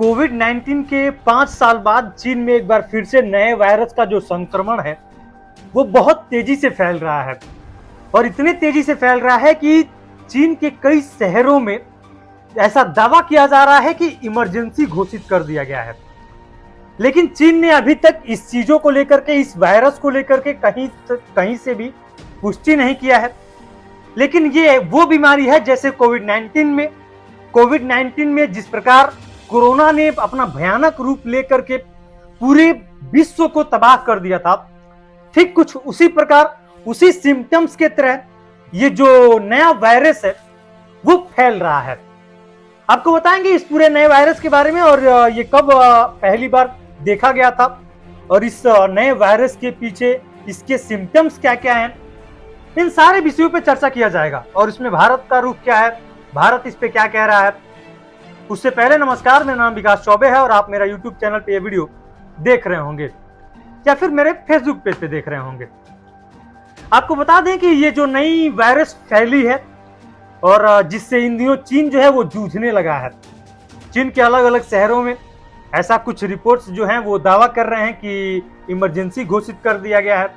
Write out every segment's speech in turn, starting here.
Covid 19 के 5 साल बाद चीन में एक बार फिर से नए वायरस का जो संक्रमण है वो बहुत तेजी से फैल रहा है और इतने तेजी से फैल रहा है कि चीन के कई शहरों में ऐसा दावा किया जा रहा है कि इमरजेंसी घोषित कर दिया गया है। लेकिन चीन ने अभी तक इस चीजों को लेकर के, इस वायरस को लेकर के कहीं से भी पुष्टि नहीं किया है। लेकिन ये वो बीमारी है जैसे कोविड 19 में जिस प्रकार कोरोना ने अपना भयानक रूप लेकर के पूरे विश्व को तबाह कर दिया था, ठीक कुछ उसी प्रकार, उसी सिम्टम्स के तरह ये जो नया वायरस है वो फैल रहा है। आपको बताएंगे इस पूरे नए वायरस के बारे में और ये कब पहली बार देखा गया था और इस नए वायरस के पीछे इसके सिम्टम्स क्या क्या हैं। इन सारे विषयों पे चर्चा किया जाएगा और इसमें भारत का रुख क्या है, भारत इस पे क्या कह रहा है। उससे पहले नमस्कार, मेरा नाम विकास चौबे है और आप मेरा यूट्यूब चैनल पे ये वीडियो देख रहे होंगे या फिर मेरे फेसबुक पेज पे देख रहे होंगे। आपको बता दें कि ये जो नई वायरस फैली है और जिससे इन दिनों चीन जो है वो जूझने लगा है। चीन के अलग अलग शहरों में ऐसा कुछ रिपोर्ट्स जो हैं वो दावा कर रहे हैं कि इमरजेंसी घोषित कर दिया गया है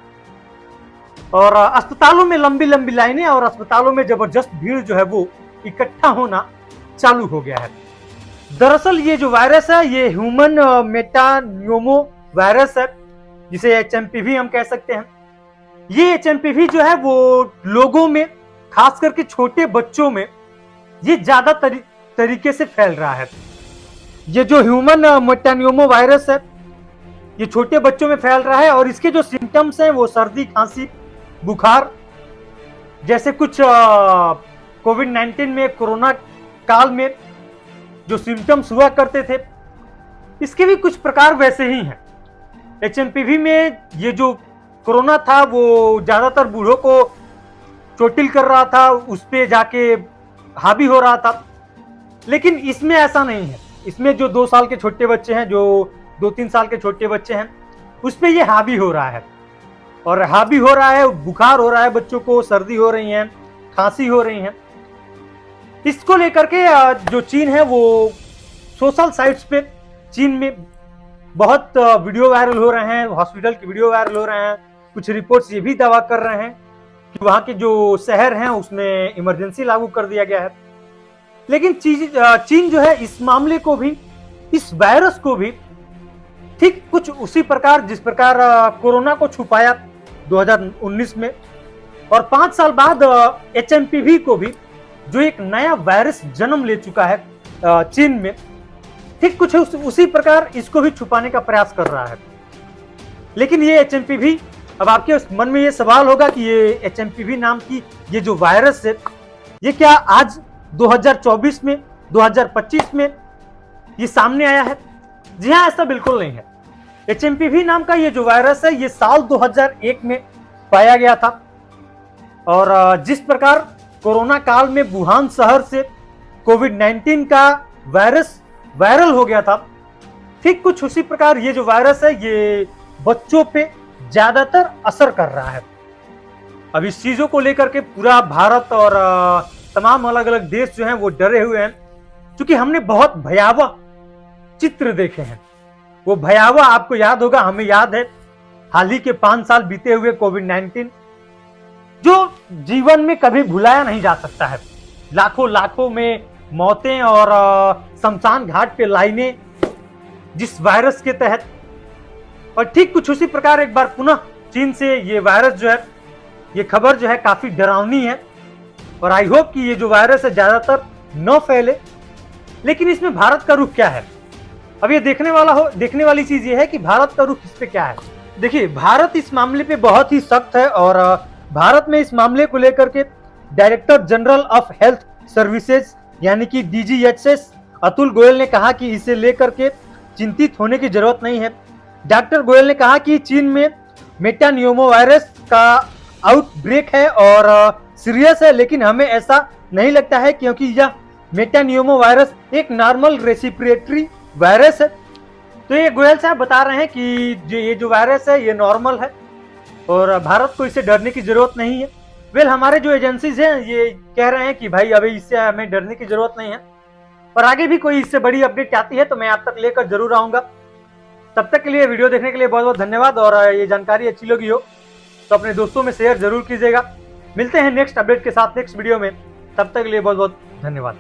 और अस्पतालों में लंबी लंबी लाइनें और अस्पतालों में जबरदस्त भीड़ जो है वो इकट्ठा होना चालू हो गया है। दरअसल ये जो वायरस है ये ह्यूमन मेटानियोमो वायरस है, जिसे HMPV हम कह सकते हैं। ये HMPV जो है वो लोगों में, खास करके छोटे बच्चों में ये ज्यादा तरीके से फैल रहा है। ये जो ह्यूमन मेटानियोमो वायरस है ये छोटे बच्चों में फैल रहा है और इसके जो सिम्टम्स हैं वो सर्दी, खांसी, बुखार जैसे कुछ कोविड 19 में, कोरोना काल में जो सिम्टम्स हुआ करते थे, इसके भी कुछ प्रकार वैसे ही हैं। HMPV में ये जो कोरोना था वो ज्यादातर बूढ़ों को चोटिल कर रहा था, उस पे जाके हावी हो रहा था। लेकिन इसमें ऐसा नहीं है। इसमें जो 2 साल के छोटे बच्चे हैं, जो 2-3 साल के छोटे बच्चे हैं, उस पे ये हावी हो रहा है और हावी हो रहा है, बुखार हो रहा है, बच्चों को सर्दी हो रही है, खांसी हो रही है। इसको लेकर के जो चीन है वो सोशल साइट्स पे चीन में बहुत वीडियो वायरल हो रहे हैं, हॉस्पिटल के वीडियो वायरल हो रहे हैं। कुछ रिपोर्ट्स ये भी दावा कर रहे हैं कि वहां के जो शहर हैं उसमें इमरजेंसी लागू कर दिया गया है। लेकिन चीन जो है इस मामले को भी, इस वायरस को भी ठीक कुछ उसी प्रकार जिस प्रकार कोरोना को छुपाया 2019 में और 5 साल बाद HMPV को भी, जो एक नया वायरस जन्म ले चुका है चीन में, ठीक कुछ उसी प्रकार इसको भी छुपाने का प्रयास कर रहा है। लेकिन ये HMPV, अब आपके मन में ये सवाल होगा कि ये HMPV नाम की ये जो वायरस है ये क्या आज 2024 में, 2025 में ये सामने आया है? जी हाँ, ऐसा बिल्कुल नहीं है। HMPV नाम का ये जो वायरस है ये साल 2001 में पाया गया था और जिस प्रकार कोरोना काल में वुहान शहर से कोविड 19 का वायरस वायरल हो गया था, ठीक कुछ उसी प्रकार ये जो वायरस है ये बच्चों पे ज्यादातर असर कर रहा है। अब इस चीजों को लेकर के पूरा भारत और तमाम अलग अलग देश जो हैं वो डरे हुए हैं, क्योंकि हमने बहुत भयावह चित्र देखे हैं। वो भयावह, आपको याद होगा, हमें याद है हाल ही के 5 साल बीते हुए कोविड 19, जो जीवन में कभी भुलाया नहीं जा सकता है। लाखों में मौतें और शमशान घाट पे लाइनें जिस वायरस के तहत। और ठीक कुछ उसी प्रकार एक बार पुनः चीन से ये वायरस जो है, ये खबर जो है काफी डरावनी है और आई होप कि ये जो वायरस है ज्यादातर न फैले। लेकिन इसमें भारत का रुख क्या है? अब ये देखने वाली चीज ये है कि भारत का रुख इस पे क्या है। देखिए, भारत इस मामले पे बहुत ही सख्त है और भारत में इस मामले को लेकर के director general of health services यानी कि DGHS अतुल गोयल ने कहा कि इसे लेकर के चिंतित होने की जरूरत नहीं है। डॉक्टर गोयल ने कहा कि चीन में मेटानियोमो वायरस का आउटब्रेक है और सीरियस है, लेकिन हमें ऐसा नहीं लगता है क्योंकि यह मेटानियोमो वायरस एक नॉर्मल रेस्पिरेटरी वायरस है। तो ये गोयल साहब बता रहे हैं कि ये जो वायरस है ये नॉर्मल है और भारत को इससे डरने की जरूरत नहीं है। हमारे जो एजेंसीज हैं ये कह रहे हैं कि भाई अभी इससे हमें डरने की जरूरत नहीं है। और आगे भी कोई इससे बड़ी अपडेट आती है तो मैं आप तक लेकर जरूर आऊंगा। तब तक के लिए वीडियो देखने के लिए बहुत बहुत धन्यवाद। और ये जानकारी अच्छी लगी हो तो अपने दोस्तों में शेयर जरूर कीजिएगा। मिलते हैं नेक्स्ट अपडेट के साथ नेक्स्ट वीडियो में, तब तक के लिए बहुत बहुत धन्यवाद।